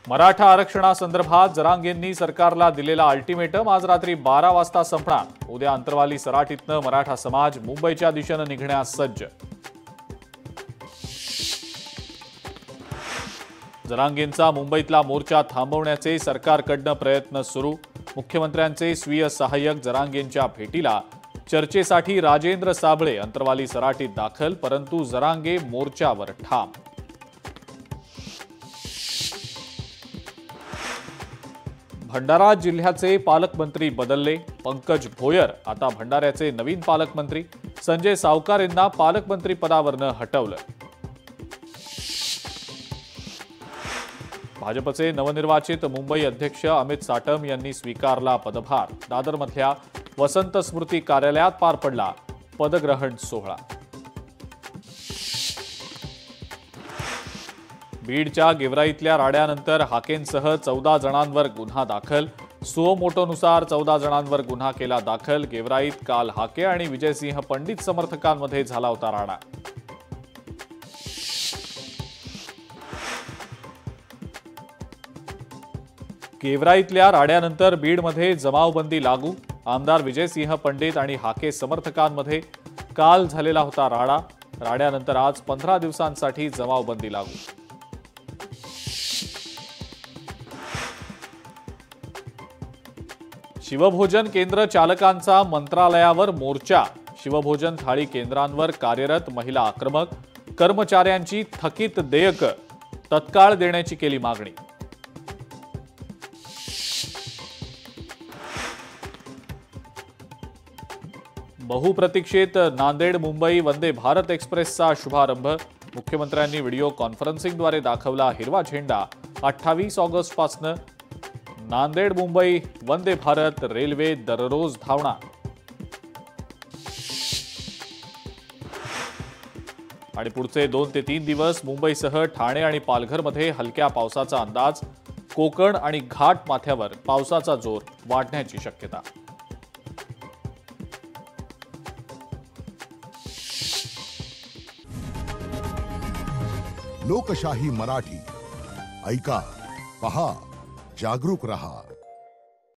मराठा आरक्षणासंदर्भात जरांगेंनी सरकारला दिलेला अल्टिमेटम आज रात्री 12 वाजता संपणार। उद्या अंतरवाली सराटीतनं मराठा समाज मुंबईच्या दिशेने निघण्यास सज्ज। जरांगेंचा मुंबईतला मोर्चा थांबवण्याचे सरकारकडनं प्रयत्न सुरू। मुख्यमंत्र्यांचे स्वीय सहाय्यक जरांगेंच्या भेटीला चर्चेसाठी राजेंद्र साबळे अंतरवाली सराटीत दाखल, परंतु जरांगे मोर्चावर ठाम। भंडारा जिल्ह्याचे पालकमंत्री बदलले। पंकज भोयर आता भंडाऱ्याचे नवीन पालकमंत्री। संजय सावकार यांना पालकमंत्री पदावरनं हटवलं। भाजपचे नवनिर्वाचित मुंबई अध्यक्ष अमित साटम यांनी स्वीकारला पदभार। दादरमधल्या वसंत स्मृती कार्यालयात पार पडला पदग्रहण सोहळा। बीडच्या गेवराईतल्या राड्यानंतर हाकेंसह 14 जणांवर गुन्हा दाखल। सुओ मोटोनुसार 14 जणांवर गुन्हा केला दाखल। गेवराईत काल हाके आणि विजयसिंह पंडित समर्थकांमध्ये झाला होता राडा। गेवराईतल्या राड्यानंतर बीडमध्ये जमावबंदी लागू। आमदार विजयसिंह पंडित आणि हाके समर्थकांमध्ये काल झालेला होता राडा। राड्यानंतर आज 15 दिवसांसाठी जमावबंदी लागू। शिवभोजन केंद्र चालकांचा मंत्रालयावर मोर्चा। शिवभोजन थाळी केंद्रांवर कार्यरत महिला आक्रमक। कर्मचाऱ्यांची थकीत देयक तत्काळ देण्याची केली मागणी। बहुप्रतीक्षित नांदेड मुंबई वंदे भारत एक्सप्रेसचा शुभारंभ। मुख्यमंत्र्यांनी व्हिडिओ कॉन्फरन्सिंगद्वारे दाखवला हिरवा झेंडा। 28 ऑगस्टपासून नांदेड मुंबई वंदे भारत रेल्वे दररोज धावणार। आणि पुढचे 2 ते 3 दिवस मुंबईसह ठाणे आणि पालघरमध्ये हलक्या पावसाचा अंदाज। कोकण आणि घाट माथ्यावर पावसाचा जोर वाढण्याची शक्यता। लोकशाही मराठी ऐका, पहा, जागरूक रहा।